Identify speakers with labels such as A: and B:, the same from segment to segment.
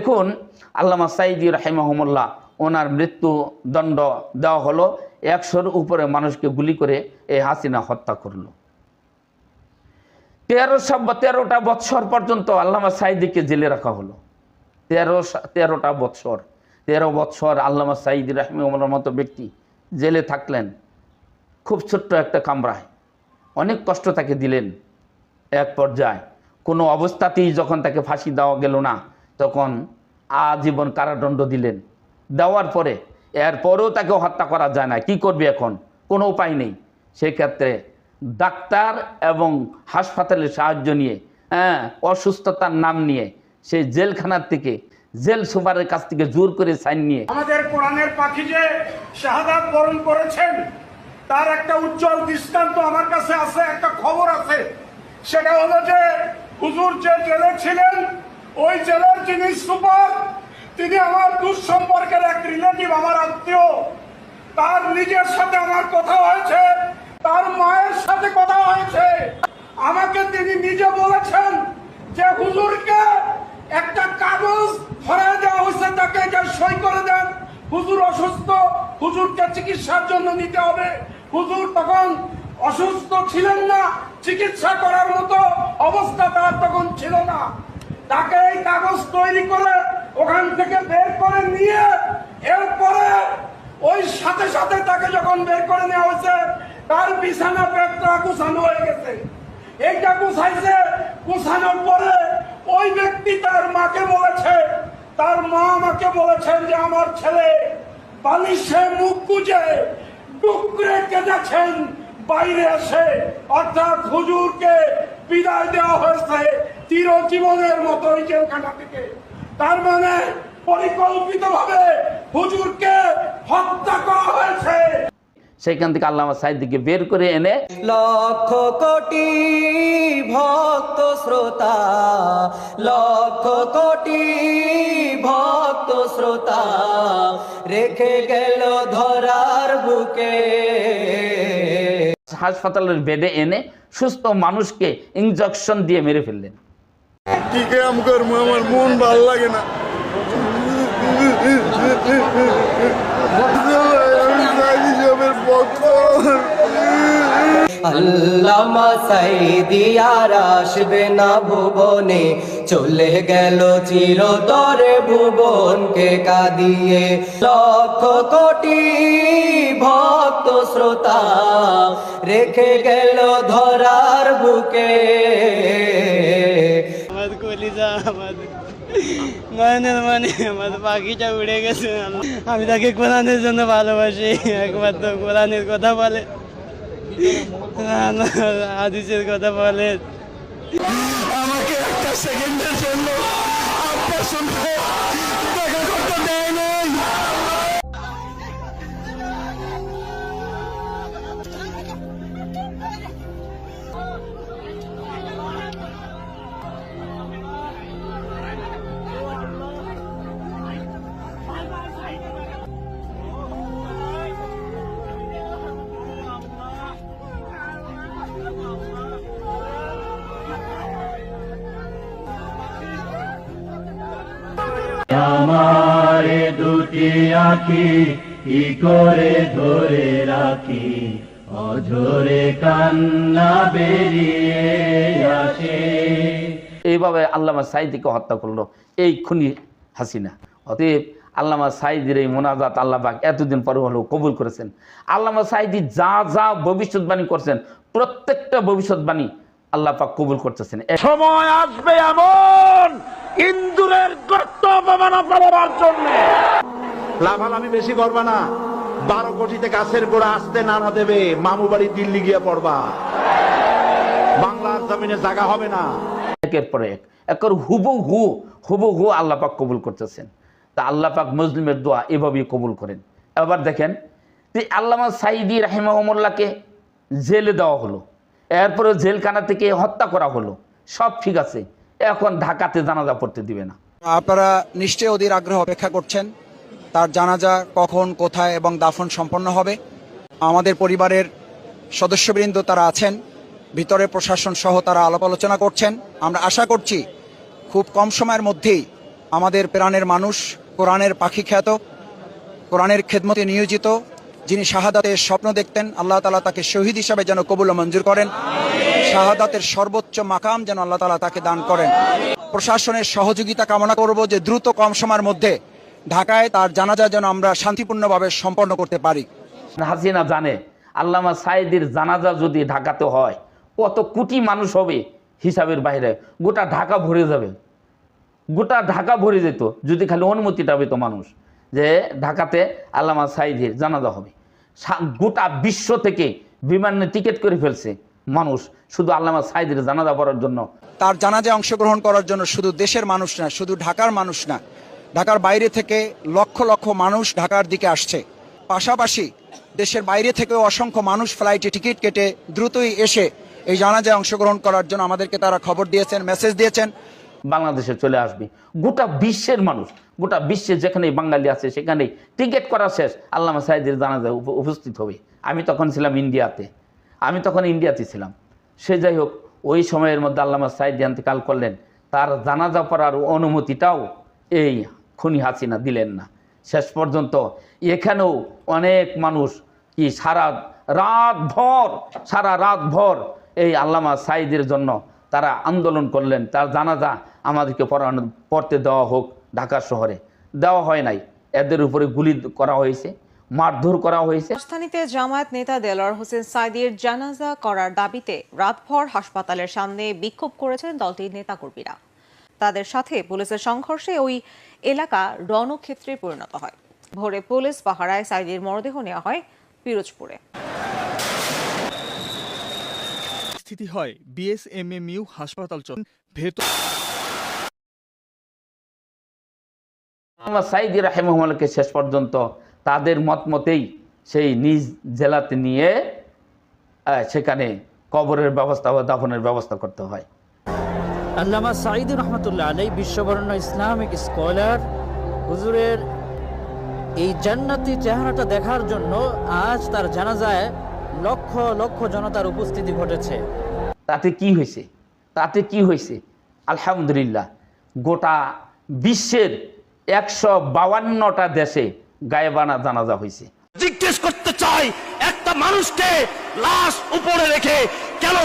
A: দেখুন আল্লামা সাঈদী রাহিমাহুমুল্লাহ ওনার মৃত্যুদণ্ড দেওয়া হলো, 100-র উপরে মানুষকে গুলি করে এই হাসিনা হত্যা করলো। 13টা বৎসর পর্যন্ত আল্লামা সাঈদীকে জেলে রাখা হলো। 13টা বৎসর, 13 বৎসর আল্লামা সাঈদী রাহিমাহুল্লাহর মতো ব্যক্তি জেলে থাকলেন, খুব ছোট্ট একটা কামরায়। অনেক কষ্ট তাকে দিলেন। এক পর্যায়ে কোনো অবস্থাতেই যখন তাকে ফাঁসি দেওয়া গেল না, তখন আজীবন কারাদণ্ড দিলেন। দেওয়ার পরে এরপরেও তাকে হত্যা করা যায় না, কি করবে এখন, কোনো উপায় নেই। সেক্ষেত্রে ডাক্তার এবং হাসপাতালের সাহায্য নিয়ে, অসুস্থতার নাম নিয়ে সেই জেলখানার থেকে, জেল সুপারের কাছ থেকে জোর করে সাইন নিয়ে
B: আমাদের কোরআনের পাখি যে শাহাদাত বরণ করেছেন তার একটা উজ্জ্বল দৃষ্টান্ত আমার কাছে আছে, একটা খবর আছে। সেটা হলো যে হুজুর যে জেলে ছিলেন, ওই জেলের যিনি সুপার, তিনি আমার দূর সম্পর্কের এক রিলেটিভ, আমার আত্মীয়। তার নিজের সাথে আমার কথা হয়েছে, তার মায়ের সাথে কথা হয়েছে। আমাকে তিনি নিজে বলেছেন যে হুজুরকে একটা কাগজ ধরায় দেওয়া হয়েছে, তাকে এটা সই করে দেন, হুজুর অসুস্থ, হুজুরকে চিকিৎসার জন্য নিতে হবে। হুজুর তখন অসুস্থ ছিলেন না, চিকিৎসা করার মতো অবস্থা তার তখন ছিল না। তাকে এই কাগজ তৈরি করে ওখান থেকে বের করে নিয়ে, এরপরে ওই সাথে সাথে তাকে যখন বের করে নেওয়া হয়েছে, তার বিছানা পেটটা গুছানো হয়ে গেছে। এইটা গুছাইছে, গুছানোর পরে ওই ব্যক্তি তার মাকে বলেছে, তার মা আমাকে বলেছেন যে আমার ছেলে বালিশে মুখ গুজে ডুকরে কেঁদেছেন বাইরে এসে, অর্থাৎ হুজুরকে বিদায় দেওয়া হয়েছে চিরজীবনের মতো এই জেলখানা থেকে। তার মানে পরিকল্পিতভাবে হুজুরকে হত্যা করা হয়েছে।
A: সেখান থেকে আল্লামা সাঈদীকে বের করে এনে
C: লক্ষ কোটি ভক্ত শ্রোতা, লক্ষ কোটি ভক্ত শ্রোতা রেখে গেল ধরার বুকে।
A: হাসপাতালের বেডে এনে সুস্থ মানুষকে ইনজেকশন দিয়ে মেরে ফেললেন।
D: কি কাম করবো, আমার মন ভাল লাগে না।
C: আল্লামা সাঈদী আর আসবে না ভুবনে, চলে গেল চিরতরে ভুবনকে কাঁদিয়ে। লক্ষ কোটি ভক্ত শ্রোতা রেখে গেল ধরার বুকে।
E: আমাদের কলিজা, আমাদের নয়নের মানে আমাদের পাখিটা উড়ে গেছে। আমি তাকে কোরআনের জন্য ভালোবাসি, একমাত্র কোরআনের কথা বলে, হাদিসের কথা বলে।
D: আমাকে একটা সেকেন্ডের জন্য আপনার সঙ্গে দেখা করতে দেয় নাই।
F: আমার দুটি আঁখি কি করে ধরে রাখি, অঝরে কান্না বেরিয়ে আসে।
A: এইভাবে আল্লামা সাঈদীকে হত্যা করলো এই খুনি হাসিনা। অতএব আল্লামা সাঈদীর এই মোনাজাত আল্লাহ পাক এতদিন পরে হলেও কবুল করেছেন। আল্লামা সাঈদী যা যা ভবিষ্যৎবাণী করছেন, প্রত্যেকটা ভবিষ্যৎবাণী আল্লাহ পাক কবুল করতেছেন।
B: সময় আসবে এমন ইন্দুরের গর্ত অপমানা পাওয়ার জন্য।
G: লাভালাভি বেশি করবা না, 12 কোটিতে গাছের গোড়া আসতে নানা দেবে, মামু বাড়ি দিল্লি গিয়ে পড়বা, বাংলার জমিনে জায়গা হবে না।
A: একের পর এক একর হুবহু আল্লাহ পাক কবুল করতেছেন। তা আল্লাহ পাক মুসলিমের দোয়া এভাবেই কবুল করেন। এবার দেখেন যে আল্লামা সাঈদী রাহিমাহুল্লাহকে জেলে দেওয়া হলো, এরপরে জেলখানা থেকে হত্যা করা হলো, সব ঠিক আছে, এখন ঢাকাতে জানাজা পড়তে দিবে না।
H: আপনারা নিশ্চয়ই অধীর আগ্রহ অপেক্ষা করছেন তার জানাজা কখন, কোথায় এবং দাফন সম্পন্ন হবে। আমাদের পরিবারের সদস্যবৃন্দ তারা আছেন, ভিতরে প্রশাসন সহ তারা আলাপ আলোচনা করছেন। আমরা আশা করছি খুব কম সময়ের মধ্যেই আমাদের প্রাণের মানুষ, কোরআনের পাখি খ্যাত, কোরআনের খেদমতে নিয়োজিত, যিনি শাহাদাতের স্বপ্ন দেখতেন, আল্লাহ তাআলা তাকে শহীদ হিসাবে যেন কবুল ও মঞ্জুর করেন। শাহাদাতের সর্বোচ্চ মাকাম যেন আল্লাহ তাআলা তাকে দান করেন। প্রশাসনের সহযোগিতা কামনা করব যে দ্রুত কম সময়ের মধ্যে ঢাকায় তার জানাজা যেন আমরা শান্তিপূর্ণভাবে সম্পন্ন করতে পারি।
A: হাসিনা জানে আল্লামা সাঈদীর জানাজা যদি ঢাকাতে হয় কত কোটি মানুষ হবে হিসাবের বাইরে, গোটা ঢাকা ভরে যাবে, গোটা ঢাকা ভরে যেত যদি খালি অনুমতিটা পেত মানুষ যে ঢাকাতে আল্লামা সাঈদীর জানাজা হবে। গোটা বিশ্ব থেকে বিমানে টিকিট করে ফেলছে মানুষ শুধু আল্লামা সাঈদীর জানাজা পড়ার জন্য।
H: তার জানাজায় অংশগ্রহণ করার জন্য শুধু দেশের মানুষ না, শুধু ঢাকার মানুষ না, ঢাকার বাইরে থেকে লক্ষ লক্ষ মানুষ ঢাকার দিকে আসছে। পাশাপাশি দেশের বাইরে থেকেও অসংখ্য মানুষ ফ্লাইটে টিকিট কেটে দ্রুতই এসে এই জানাজায় অংশগ্রহণ করার জন্য আমাদেরকে তারা খবর দিয়েছেন, মেসেজ দিয়েছেন।
A: বাংলাদেশে চলে আসবে গোটা বিশ্বের মানুষ, গোটা বিশ্বে যেখানে বাঙালি আছে সেখানে টিকিট করা শেষ, আল্লামা সাঈদীর জানাজায় উপস্থিত হবে। আমি তখন ছিলাম ইন্ডিয়াতে ছিলাম। সে যাই হোক, ওই সময়ের মধ্যে আল্লামা সাঈদী ইন্তেকাল করলেন, তার জানাজা পড়ার অনুমতিটাও এই খুনি হাসিনা দিলেন না। শেষ পর্যন্ত এখানেও অনেক মানুষ কি সারা রাত ভর এই আল্লামা সাঈদীর জন্য তারা আন্দোলন করলেন, তার জানাজা আমাদেরকে পড়তে দেওয়া হোক। ঢাকা শহরে দেওয়া হয় নাই, এদের উপরে গুলি করা হয়েছে, মারধর করা হয়েছে।
I: রাজধানীতে জামায়াত নেতা দেলোয়ার হোসেন সাঈদীর জানাজা করার দাবিতে রাতভর হাসপাতালের সামনে বিক্ষোভ করেছেন দলটির নেতাকর্মীরা। তাদের সাথে পুলিশের সংঘর্ষে ওই এলাকা রণক্ষেত্রে পরিণত হয়। ভোরে পুলিশ পাহারায় সাঈদীর মরদেহ নেওয়া হয় পিরোজপুরে।
J: স্থিতি হয় বিএসএমএমইউ হাসপাতাল ভেতর।
A: আল্লামা সাঈদী রাহিমাহুল্লাহকে শেষ পর্যন্ত তাদের মতেই সেই নিজ জেলাতে নিয়ে সেখানে কবরের ব্যবস্থা বা দাফনের ব্যবস্থা করতে হয়।
K: আল্লামা সাঈদী রহমতুল্লাহ আলাইহি বিশ্ববরেণ্য ইসলামিক স্কলার, হুজুরের এই জান্নাতি চেহারাটা দেখার জন্য আজ তার জানাজায় লক্ষ লক্ষ জনতার উপস্থিতি ঘটেছে।
A: তাতে কি হয়েছে? আলহামদুলিল্লাহ, গোটা বিশ্বের 152টা দেশে গায়েবানা জানাজা হয়েছে।
G: জিজ্ঞেস করতে চাই, একটা মানুষকে লাশ উপরে রেখে কেন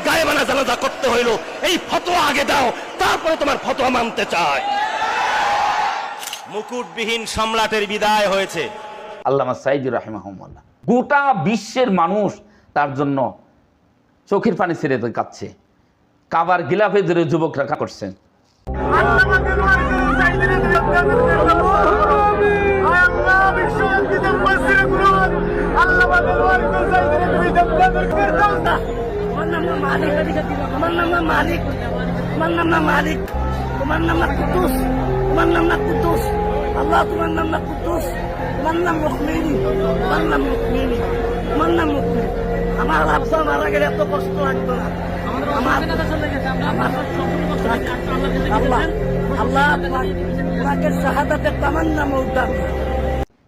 G: গায়েবানা জানাজা করতে হইল? এই ফতোয়া আগে দাও, তারপরে তোমার ফতোয়া মানতে চাই। মুকুটবিহীন সম্রাটের বিদায় হয়েছে।
A: আল্লামা সাঈদী রাহিমাহুল্লাহ, গোটা বিশ্বের মানুষ তার জন্য চোখের পানি ছেড়ে কাঁদছে। কাবার গিলাফে ধরে যুবকরা করছেন।
E: আল্লাহ তোমার নাম না কুদ্দুস, তোমার নাম মুখমিনী, তোমার নাম মুখমিনী, তোমার নাম মুখমিনী। আমার আব্বা মারা গেলে এত কষ্ট লাগতো না।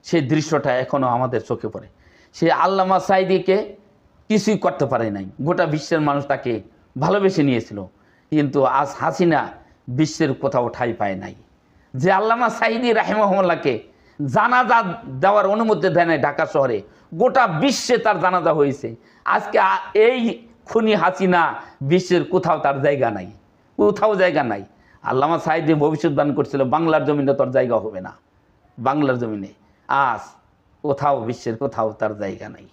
A: সেই দৃশ্যটা এখনো আমাদের চোখে পড়ে। সে আল্লামা সাঈদীকে কিছুই করতে পারে নাই, গোটা বিশ্বের মানুষ তাকে ভালোবেসে নিয়েছিল, কিন্তু আজ হাসিনা বিশ্বের কোথাও ঠাঁই পায় নাই। যে আল্লামা সাঈদী রাহিমাহুল্লাহকে জানাজা দেওয়ার অনুমতি দেয় নাই ঢাকা শহরে, গোটা বিশ্বে তার জানাজা হয়েছে। আজকে এই খুনি হাসিনা বিশ্বের কোথাও তার জায়গা নাই, কোথাও জায়গা নাই। আল্লামা সাঈদী ভবিষ্যৎবাণী করছিল বাংলার জমিনে তার জায়গা হবে না, বাংলার জমিনে আজ কোথাও বিশ্বের কোথাও তার জায়গা নাই।